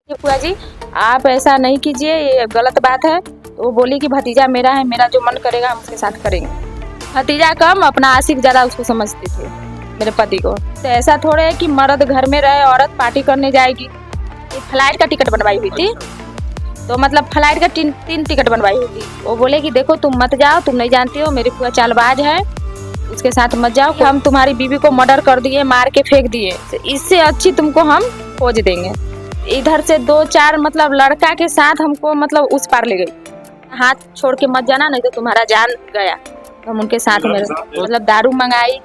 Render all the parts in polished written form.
कि बुआ जी आप ऐसा नहीं कीजिए, ये गलत बात है। तो वो बोली कि भतीजा मेरा है, मेरा जो मन करेगा हम उसके साथ करेंगे। भतीजा कम अपना आशिक ज़्यादा उसको समझती थी मेरे पति को। तो ऐसा थोड़े है कि मर्द घर में रहे औरत पार्टी करने जाएगी। ये फ्लाइट का टिकट बनवाई हुई थी, तो मतलब फ्लाइट का तीन टिकट बनवाई हुई थी। वो बोले कि देखो तुम मत जाओ, तुम नहीं जानती हो मेरी बुआ चालबाज है, उसके साथ मत जाओ कि हम तुम्हारी बीवी को मर्डर कर दिए, मार के फेंक दिए, तो इससे अच्छी तुमको हम खोज देंगे। इधर से 2-4 मतलब लड़का के साथ हमको मतलब उस पार ले गई, हाथ छोड़ के मत जाना नहीं तो तुम्हारा जान गया। तो हम उनके साथ में मतलब दारू मंगाई,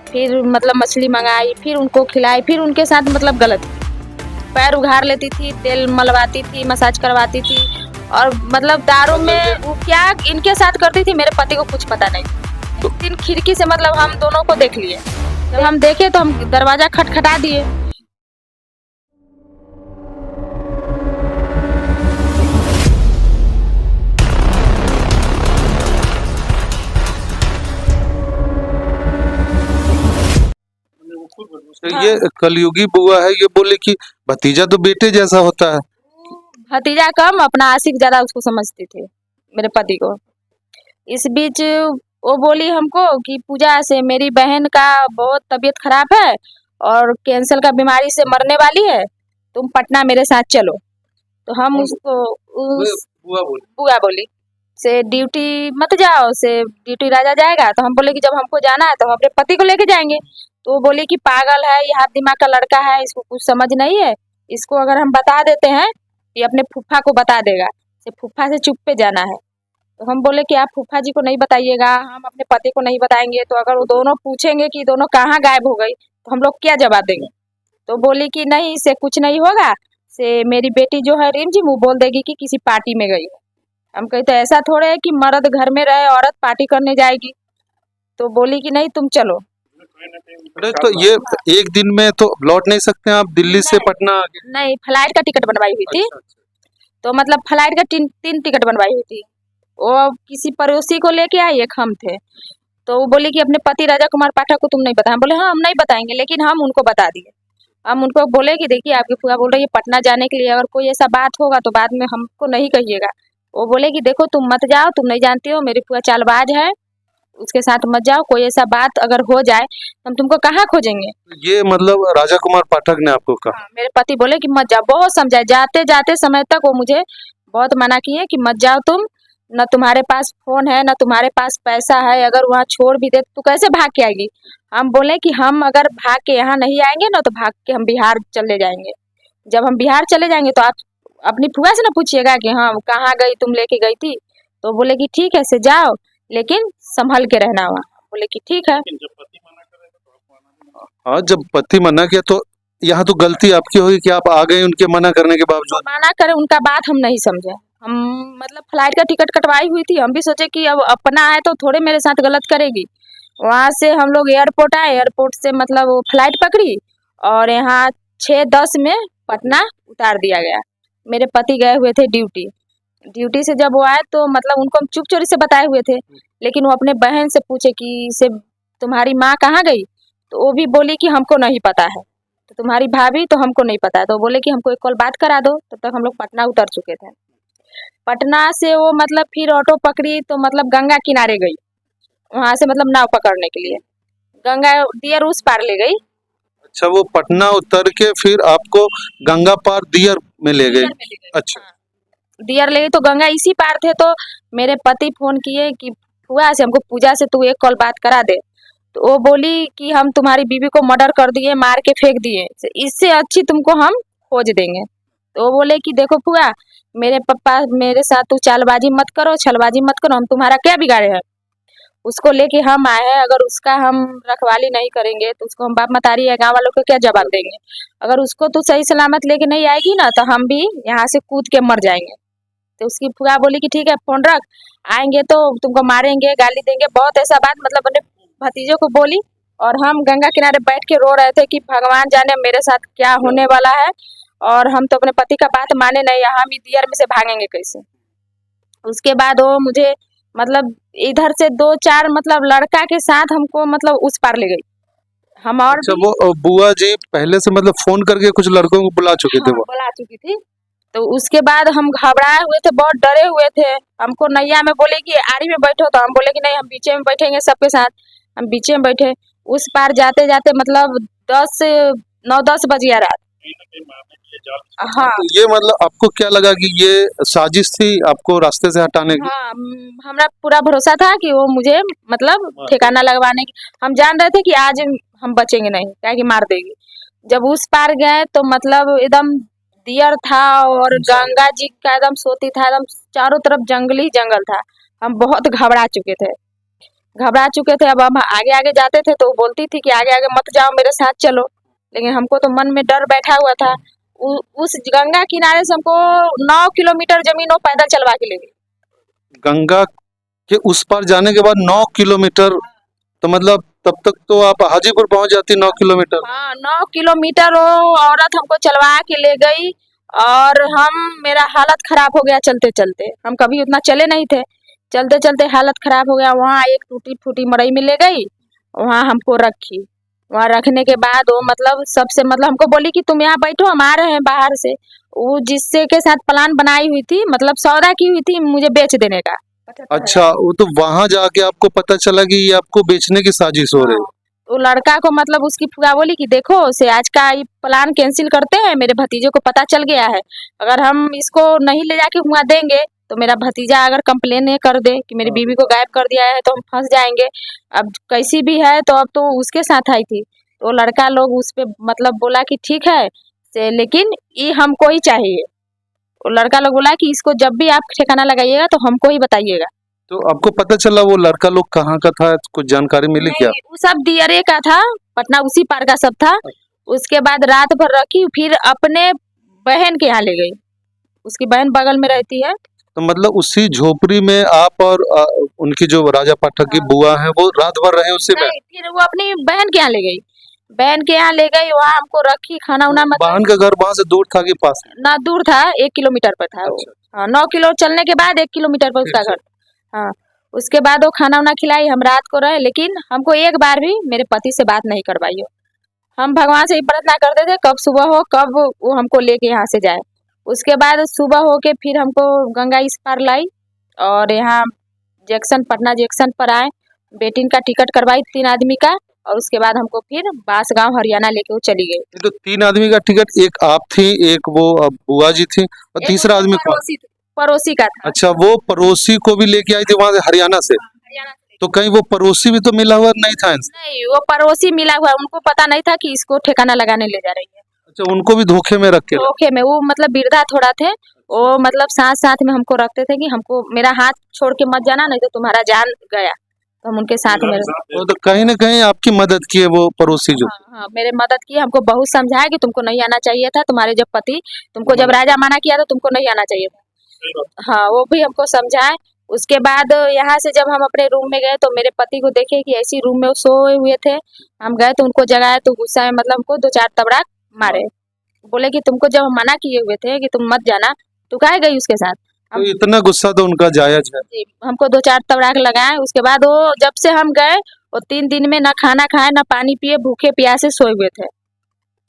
फिर मतलब मछली मंगाई, फिर उनको खिलाई, फिर उनके साथ मतलब गलत पैर उघार लेती थी, तेल मलवाती थी, मसाज करवाती थी, और मतलब दारू में वो क्या इनके साथ करती थी मेरे पति को कुछ पता नहीं। एक दिन खिड़की से मतलब हम दोनों को देख लिए, जब हम देखे तो हम दरवाजा खटखटा दिए। तो ये कलयुगी बुआ है, ये बोले कि भतीजा तो बेटे जैसा होता है। भतीजा कम अपना आशिक ज्यादा उसको समझती थी मेरे पति को। इस बीच वो बोली हमको कि पूजा से मेरी बहन का बहुत तबीयत खराब है और कैंसर का बीमारी से मरने वाली है, तुम पटना मेरे साथ चलो। तो हम उसको बुआ बोली से ड्यूटी मत जाओ, से ड्यूटी राजा जाएगा। तो हम बोले कि जब हमको जाना है तो हम अपने पति को लेके जाएंगे। तो वो बोली कि पागल है, ये हाथ दिमाग का लड़का है, इसको कुछ समझ नहीं है, इसको अगर हम बता देते हैं ये अपने फूफा को बता देगा, से फूफा से चुप पे जाना है। तो हम बोले कि आप फूफा जी को नहीं बताइएगा, हम अपने पति को नहीं बताएंगे, तो अगर वो दोनों पूछेंगे कि दोनों कहाँ गायब हो गई तो हम लोग क्या जवाब देंगे। तो बोली कि नहीं, इससे कुछ नहीं होगा, से मेरी बेटी जो है रिमझिम वो बोल देगी कि किसी पार्टी में गई। हम कहे तो ऐसा थोड़े है कि मर्द घर में रहे औरत पार्टी करने जाएगी। तो बोली कि नहीं तुम चलो। अरे तो ये एक दिन में तो लौट नहीं सकते आप दिल्ली से पटना आगे? नहीं, फ्लाइट का टिकट बनवाई हुई थी। तो मतलब फ्लाइट का तीन टिकट बनवाई हुई थी। वो किसी पड़ोसी को लेके आई, एक हम थे। तो वो बोली कि अपने पति राजा कुमार पाठक को तुम नहीं बताया। हम बोले हाँ हम नहीं बताएंगे, लेकिन हम उनको बता दिए। हम उनको बोले कि देखिए आपकी फूफा बोल रही है पटना जाने के लिए, अगर कोई ऐसा बात होगा तो बाद में हमको नहीं कहिएगा। वो बोले कि देखो तुम मत जाओ, तुम नहीं जानती हो मेरी फूफा चालबाज है, उसके साथ मत जाओ, कोई ऐसा बात अगर हो जाए तो हम तुमको कहाँ खोजेंगे। ये मतलब राजा कुमार पाठक ने आपको कहा? मेरे पति बोले कि मत जाओ, बहुत समझाए, जाते जाते समय तक वो मुझे बहुत मना किए कि मत जाओ तुम, न तुम्हारे पास फोन है न तुम्हारे पास पैसा है, अगर वहाँ छोड़ भी दे तो कैसे भाग के आएगी। हम बोले कि हम अगर भाग के यहाँ नहीं आएंगे ना तो भाग के हम बिहार चले जाएंगे। जब हम बिहार चले जाएंगे तो आप अपनी फुआ से ना पूछिएगा कि हाँ कहाँ गई, तुम लेके गई थी। तो बोले कि ठीक है से जाओ, लेकिन संभल के रहना वहाँ। बोले कि ठीक है। हाँ, जब पति मना किया तो यहाँ तो गलती आपकी होगी कि आप आ गए उनके मना करने के बावजूद। मना करे उनका बात हम नहीं समझे। हम मतलब फ्लाइट का टिकट कटवाई हुई थी, हम भी सोचे कि अब अपना है तो थोड़े मेरे साथ गलत करेगी। वहाँ से हम लोग एयरपोर्ट आए, एयरपोर्ट से मतलब वो फ्लाइट पकड़ी और यहाँ 6:10 में पटना उतार दिया गया। मेरे पति गए हुए थे ड्यूटी। ड्यूटी से जब वो आए तो मतलब उनको हम चुप चोरी से बताए हुए थे, लेकिन वो अपने बहन से पूछे कि से तुम्हारी माँ कहाँ गई। तो वो भी बोली कि हमको नहीं पता है। तो तुम्हारी भाभी, तो हमको नहीं पता है। तो बोले कि हमको एक कॉल बात करा दो। तब तक हम लोग पटना उतर चुके थे। पटना से वो मतलब फिर ऑटो पकड़ी तो मतलब गंगा किनारे गई, वहां से मतलब नाव पकड़ने के लिए गंगा दियर उस पार ले गई। अच्छा, वो पटना उतर के फिर आपको गंगा पार दियर में ले गई? अच्छा, दियर ले गई तो गंगा इसी पार थे। तो मेरे पति फोन किए कि हुआ से हमको पूजा से तू एक कॉल बात करा दे। तो वो बोली कि हम तुम्हारी बीवी को मर्डर कर दिए, मार के फेंक दिए, इससे अच्छी तुमको हम खोज देंगे। तो वो बोले कि देखो फुआ, मेरे पापा मेरे साथ तू चालबाजी मत करो, छलबाजी मत करो, हम तुम्हारा क्या बिगाड़े हैं। उसको लेके हम आए हैं, अगर उसका हम रखवाली नहीं करेंगे तो उसको हम बाप मतारी है गाँव वालों को क्या जवाब देंगे। अगर उसको तू सही सलामत लेके नहीं आएगी ना तो हम भी यहाँ से कूद के मर जाएंगे। तो उसकी फुआ बोली कि ठीक है फोन रख, आएंगे तो तुमको मारेंगे, गाली देंगे, बहुत ऐसा बात मतलब अपने भतीजे को बोली। और हम गंगा किनारे बैठ के रो रहे थे कि भगवान जाने मेरे साथ क्या होने वाला है, और हम तो अपने पति का बात माने नहीं, यहाँ भी दियर में से भागेंगे कैसे। उसके बाद वो मुझे मतलब इधर से 2-4 मतलब लड़का के साथ हमको मतलब उस पार ले गई। हम और अच्छा, वो बुआ जी पहले से मतलब फोन करके कुछ लड़कों को बुला चुके थे? वो बुला चुकी थी। तो उसके बाद हम घबराए हुए थे, बहुत डरे हुए थे। हमको नैया में बोले कि आरी में बैठो, तो हम बोले कि नहीं, हम बीचे में बैठेंगे सबके साथ। हम बीचे में बैठे। उस पार जाते जाते मतलब 9-10 बज गया रात। हाँ तो ये मतलब आपको क्या लगा कि ये साजिश थी आपको रास्ते से हटाने की? हाँ, हमरा पूरा भरोसा था कि वो मुझे मतलब ठिकाना लगवाने की। हम जान रहे थे कि आज हम बचेंगे नहीं, क्या कि मार देगी। जब उस पार गए तो मतलब एकदम दियर था और गंगा जी का एकदम सोती था, एकदम चारों तरफ जंगल ही जंगल था। हम बहुत घबरा चुके थे। अब हम आगे आगे जाते थे तो वो बोलती थी कि आगे आगे मत जाओ, मेरे साथ चलो। लेकिन हमको तो मन में डर बैठा हुआ था। उस गंगा किनारे से हमको 9 किलोमीटर जमीन वो पैदल चलवा के ले गई। गंगा के उस पार जाने के बाद 9 किलोमीटर, तो मतलब तब तक तो आप हाजीपुर पहुंच जाती 9 किलोमीटर। हाँ, 9 किलोमीटर वो औरत हमको चलवा के ले गई। और मेरा हालत खराब हो गया चलते चलते। हम कभी उतना चले नहीं थे। चलते चलते हालत खराब हो गया। वहाँ एक टूटी फूटी मड़ई में ले गई, वहाँ हमको रखी। वहाँ रखने के बाद वो मतलब सबसे मतलब हमको बोली कि तुम यहाँ बैठो, हम आ रहे हैं बाहर से। वो जिससे के साथ प्लान बनाई हुई थी, मतलब सौदा की हुई थी मुझे बेच देने का। अच्छा, वो तो वहां जाके आपको पता चला कि ये आपको बेचने की साजिश हो रही है। वो लड़का को मतलब उसकी फुआ बोली कि देखो से आज का ये प्लान कैंसिल करते हैं, मेरे भतीजे को पता चल गया है। अगर हम इसको नहीं ले जाके वहाँ देंगे तो मेरा भतीजा अगर कंप्लेन कर दे कि मेरी बीवी को गायब कर दिया है तो हम फंस जाएंगे। अब कैसी भी है तो अब तो उसके साथ आई थी। तो लड़का लोग उस पे मतलब बोला कि ठीक है से, लेकिन ये हमको ही चाहिए। वो लड़का लोग बोला कि इसको जब भी आप ठिकाना लगाइएगा तो हमको ही बताइएगा। तो आपको पता चला वो लड़का लोग कहाँ का था, कुछ जानकारी मिली क्या? नहीं, वो सब दियरे का था, पटना उसी पार का सब था। उसके बाद रात भर रखी, फिर अपने बहन के यहाँ ले गई। उसकी बहन बगल में रहती है। तो मतलब उसी झोपड़ी में आप और उनकी जो राजा पाठक की बुआ है वो रात भर रहे उसी में? नहीं, फिर वो अपनी बहन के यहाँ ले गई। बहन के यहाँ ले गई, वहाँ हमको रखी, खाना उना बहन का घर वहां से दूर था कि पास में? ना दूर था, 1 किलोमीटर पर था वो। अच्छा। हाँ, 9 किलो चलने के बाद 1 किलोमीटर पर उसका घर। हाँ, उसके बाद वो खाना उना खिलाई, हम रात को रहे। लेकिन हमको एक बार भी मेरे पति से बात नहीं करवाई हो। हम भगवान से ही प्रार्थना करते थे कब सुबह हो, कब वो हमको लेके यहाँ से जाए। उसके बाद सुबह हो के फिर हमको गंगा इस पार लाई और यहाँ जंक्शन, पटना जंक्शन पर आए। बेटिन का टिकट करवाई 3 आदमी का, और उसके बाद हमको फिर बांसगांव हरियाणा लेके वो चली गई। तो 3 आदमी का टिकट, एक आप थी, एक वो बुआ जी थी, और तीसरा आदमी कौन? पड़ोसी का था। अच्छा, वो पड़ोसी को भी लेके आई थी वहां से, हरियाणा से। हरियाणा से। तो कहीं वो पड़ोसी भी तो मिला हुआ नहीं था इनसे? नहीं, वो पड़ोसी मिला हुआ, उनको पता नहीं था कि इसको ठिकाना लगाने ले जा रही है। अच्छा, उनको भी धोखे में रख के? धोखे में। वो मतलब बिरधा थोड़ा थे। वो मतलब साथ साथ में हमको रखते थे कि हमको मेरा हाथ छोड़ के मत जाना, नहीं तो तुम्हारा जान गया। तो हम उनके साथ में वो तो कहीं ना कहीं आपकी मदद की है वो पड़ोसी जो। हाँ, मेरे मदद की। हमको बहुत समझाया कि तुमको नहीं आना चाहिए था, तुम्हारे जब पति तुमको जब राजा माना किया तो तुमको नहीं आना चाहिए था। हाँ, वो भी हमको समझाए। उसके बाद यहाँ से जब हम अपने रूम में गए तो मेरे पति को देखे कि ऐसी रूम में वो सोए हुए थे। हम गए तो उनको जगाए तो गुस्सा में मतलब हमको 2-4 तबड़ाक मारे। बोले कि तुमको जब हम मना किए हुए थे कि तुम मत जाना, तो काहे गई उसके साथ। तो इतना गुस्सा तो उनका जायज है। जी, हमको 2-4 तबड़ाक लगाए। उसके बाद वो जब से हम गए वो 3 दिन में ना खाना खाए ना पानी पिए, भूखे प्यासे सोए हुए थे।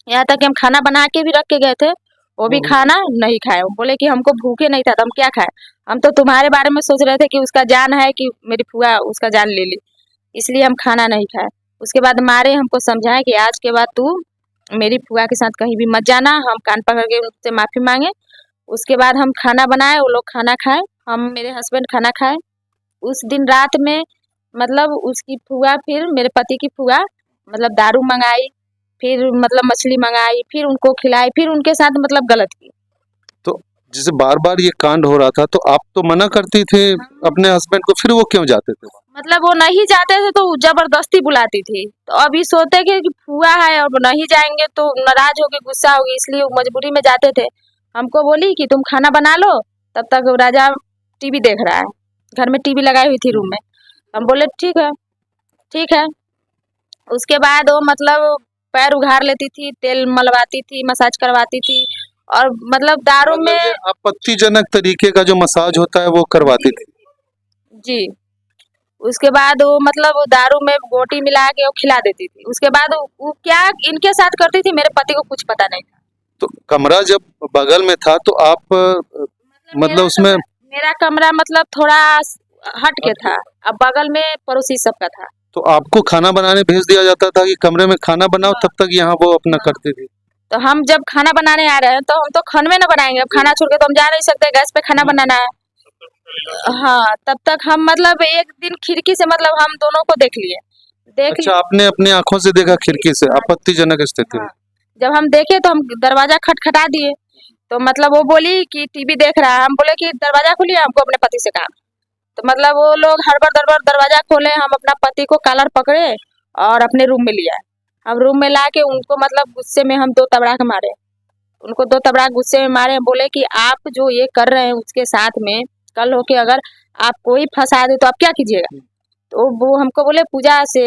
यहाँ तक कि हम खाना बना के भी रख के गए थे, वो भी खाना नहीं खाए। वो बोले कि हमको भूखे नहीं था तो हम क्या खाए, हम तो तुम्हारे बारे में सोच रहे थे कि उसका जान है, कि मेरी फुआ उसका जान ले ली, इसलिए हम खाना नहीं खाए। उसके बाद मारे, हमको समझाए कि आज के बाद तू मेरी फुआ के साथ कहीं भी मत जाना। हम कान पकड़ के उनसे माफ़ी मांगे। उसके बाद हम खाना बनाए, वो लोग खाना खाए, हम मेरे हस्बैंड खाना खाए। उस दिन रात में मतलब उसकी फुआ, फिर मेरे पति की फुआ मतलब दारू मंगाई, फिर मतलब मछली मंगाई, फिर उनको खिलाई, फिर उनके साथ मतलब गलत की। तो जैसे बार बार ये कांड हो रहा था तो आप तो मना करती थी अपने हस्बैंड को, फिर वो क्यों जाते थे? मतलब वो नहीं जाते थे तो जबरदस्ती बुलाती थी। तो अभी सोते कि फुआ है और नहीं जाएंगे तो नाराज होगी, गुस्सा होगी, इसलिए वो मजबूरी में जाते थे। हमको बोली कि तुम खाना बना लो, तब तक राजा टीवी देख रहा है। घर में टीवी लगाई हुई थी रूम में। हम बोले ठीक है, ठीक है। उसके बाद वो मतलब पैर उघाड़ लेती थी, तेल मलवाती थी, मसाज करवाती थी, और मतलब दारू मतलब में। ये आपत्तिजनक तरीके का जो मसाज होता है वो करवाती थी? जी। उसके बाद वो मतलब वो दारू में गोटी मिला के वो खिला देती थी। उसके बाद वो क्या इनके साथ करती थी, मेरे पति को कुछ पता नहीं था। तो कमरा जब बगल में था तो आप मतलब उसमें मेरा कमरा मतलब थोड़ा हट के था, अब बगल में पड़ोसी सबका था। तो आपको खाना बनाने भेज दिया जाता था कि कमरे में खाना बनाओ, तब तक यहाँ वो अपना करती थी? तो हम जब खाना बनाने आ रहे हैं तो हम तो खान में ना बनाएंगे, अब खाना छोड़ के तो हम जा नहीं सकते, गैस पे खाना बनाना है। हाँ, तब तक हम मतलब एक दिन खिड़की से मतलब हम दोनों को देख लिए, अच्छा, आपने अपनी आंखों से देखा खिड़की से? हाँ। आपत्तिजनक स्थिति में। हाँ, जब हम देखे तो हम दरवाजा खटखटा दिए, तो मतलब वो बोली कि टीवी देख रहा है, हम बोले कि दरवाजा खोलिए, हमको अपने पति से काम। तो मतलब वो लोग हड़बड़ दड़बड़ दरवाजा खोले, हम अपना पति को कॉलर पकड़े और अपने रूम में लिया। हम रूम में ला के उनको मतलब गुस्से में हम 2 तबड़ाक मारे, उनको 2 तबड़ाक गुस्से में मारे, बोले कि आप जो ये कर रहे हैं उसके साथ में कल होके अगर आप कोई फंसा दे तो आप क्या कीजिएगा? तो वो हमको बोले पूजा से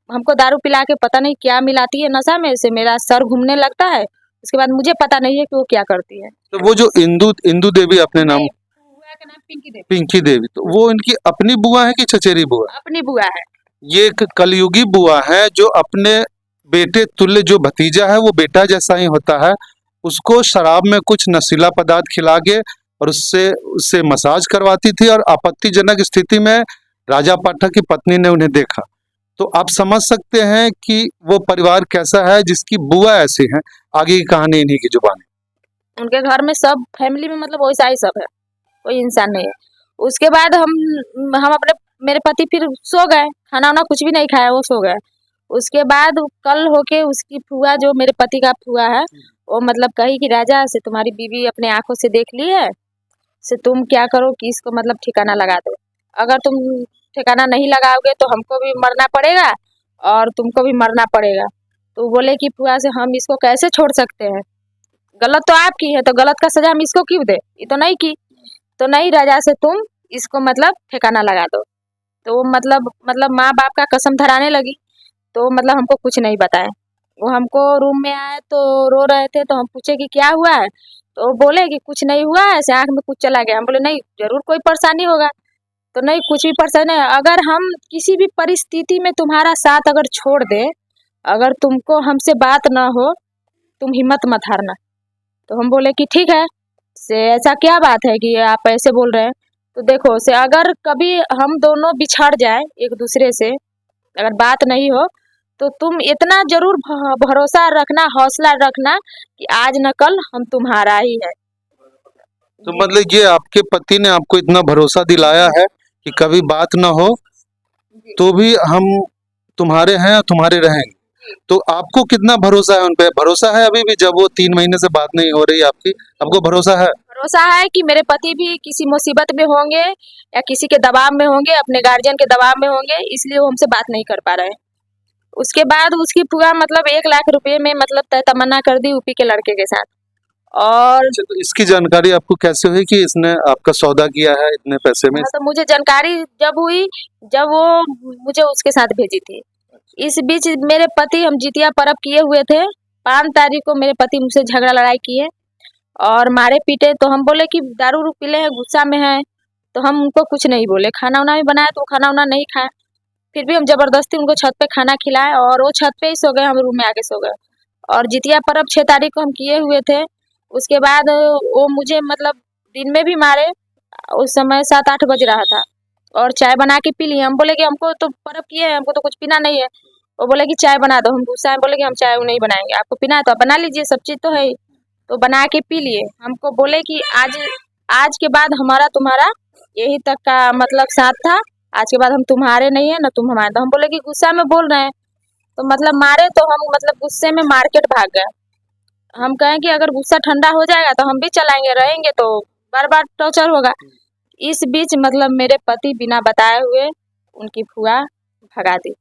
हमको दारू पिला के पता नहीं क्या मिलाती है नशा में, से मेरा सर घूमने लगता है, उसके बाद मुझे पता नहीं है कि वो क्या करती है। तो वो जो इंदू देवी अपने नाम, बुआ का नाम पिंकी देवी। पिंकी देवी, तो वो इनकी अपनी बुआ है कि चचेरी बुआ? अपनी बुआ है। ये एक कलयुगी बुआ है जो अपने बेटे तुल्य, जो भतीजा है वो बेटा जैसा ही होता है, उसको शराब में कुछ नशीला पदार्थ खिला के और उससे उससे मसाज करवाती थी, और आपत्तिजनक स्थिति में राजा पाठक की पत्नी ने उन्हें देखा। तो आप समझ सकते हैं कि वो परिवार कैसा है जिसकी बुआ ऐसी है। आगे की कहानी इन्हीं की जुबानी। उनके घर में सब फैमिली में मतलब वैसा ही सब है, कोई इंसान नहीं है। उसके बाद हम अपने मेरे पति फिर सो गए, खाना वाना कुछ भी नहीं खाया, वो सो गए। उसके बाद कल होके उसकी फुआ, जो मेरे पति का फुआ है, वो मतलब कही कि राजा से तुम्हारी बीवी अपने आंखों से देख ली है, से तुम क्या करो कि इसको मतलब ठिकाना लगा दो, अगर तुम ठिकाना नहीं लगाओगे तो हमको भी मरना पड़ेगा और तुमको भी मरना पड़ेगा। तो बोले कि फुआ से हम इसको कैसे छोड़ सकते हैं, गलत तो आपकी है, तो गलत का सजा हम इसको क्यों दे, ये तो नहीं की। तो नहीं राजा से तुम इसको मतलब ठिकाना लगा दो। तो मतलब माँ बाप का कसम धराने लगी, तो मतलब हमको कुछ नहीं बताए। वो हमको रूम में आए तो रो रहे थे, तो हम पूछे कि क्या हुआ है, तो बोले कि कुछ नहीं हुआ, ऐसे आँख में कुछ चला गया। हम बोले नहीं, जरूर कोई परेशानी होगा। तो नहीं, कुछ भी परेशानी नहीं, अगर हम किसी भी परिस्थिति में तुम्हारा साथ अगर छोड़ दे, अगर तुमको हमसे बात ना हो, तुम हिम्मत मत हारना। तो हम बोले कि ठीक है, से ऐसा क्या बात है कि आप ऐसे बोल रहे हैं। तो देखो से अगर कभी हम दोनों बिछड़ जाए एक दूसरे से, अगर बात नहीं हो, तो तुम इतना जरूर भरोसा रखना, हौसला रखना कि आज न कल हम तुम्हारा ही है। तो मतलब ये आपके पति ने आपको इतना भरोसा दिलाया है कि कभी बात ना हो तो भी हम तुम्हारे हैं और तुम्हारे रहेंगे। तो आपको कितना भरोसा है उन पे? भरोसा है अभी भी, जब वो 3 महीने से बात नहीं हो रही आपकी, आपको भरोसा है? भरोसा है कि मेरे पति भी किसी मुसीबत में होंगे या किसी के दबाव में होंगे, अपने गार्जियन के दबाव में होंगे, इसलिए वो हमसे बात नहीं कर पा रहे हैं। उसके बाद उसकी फुआ मतलब 1 लाख रुपए में मतलब तय तमन्ना कर दी यूपी के लड़के के साथ। और अच्छा, तो इसकी जानकारी आपको कैसे हुई कि इसने आपका सौदा किया है इतने पैसे में? हाँ, तो मुझे जानकारी जब हुई, जब वो मुझे उसके साथ भेजी थी। इस बीच मेरे पति, हम जितिया पर्व किए हुए थे, 5 तारीख को मेरे पति मुझसे झगड़ा लड़ाई किए और मारे पीटे। तो हम बोले कि दारू उरू पी ले हैं, गुस्सा में है, तो हम उनको कुछ नहीं बोले। खाना वाना भी बनाया तो खाना वाना नहीं खाया, फिर भी हम जबरदस्ती उनको छत पे खाना खिलाए और वो छत पे ही सो गए, हम रूम में आके सो गए। और जितिया पर्व 6 तारीख को हम किए हुए थे। उसके बाद वो मुझे मतलब दिन में भी मारे, उस समय 7-8 बज रहा था, और चाय बना के पी लिए। हम बोले कि हमको तो पर्व किए हैं, हमको तो कुछ पीना नहीं है। वो बोले कि चाय बना दो, हम गुस्सा में बोले कि हम चाय नहीं बनाएंगे, आपको पीना है तो आप बना लीजिए, सब चीज़ तो है ही। तो बना के पी लिए। हमको बोले कि आज के बाद हमारा तुम्हारा यही तक का मतलब साथ था, आज के बाद हम तुम्हारे नहीं है ना तुम हमारे। तो हम बोले कि गुस्सा में बोल रहे हैं, तो मतलब मारे, तो हम मतलब गुस्से में मार्केट भाग गए। हम कहें कि अगर गुस्सा ठंडा हो जाएगा तो हम भी चलाएंगे, रहेंगे तो बार बार टॉर्चर होगा। इस बीच मतलब मेरे पति बिना बताए हुए उनकी फुआ भगा दी।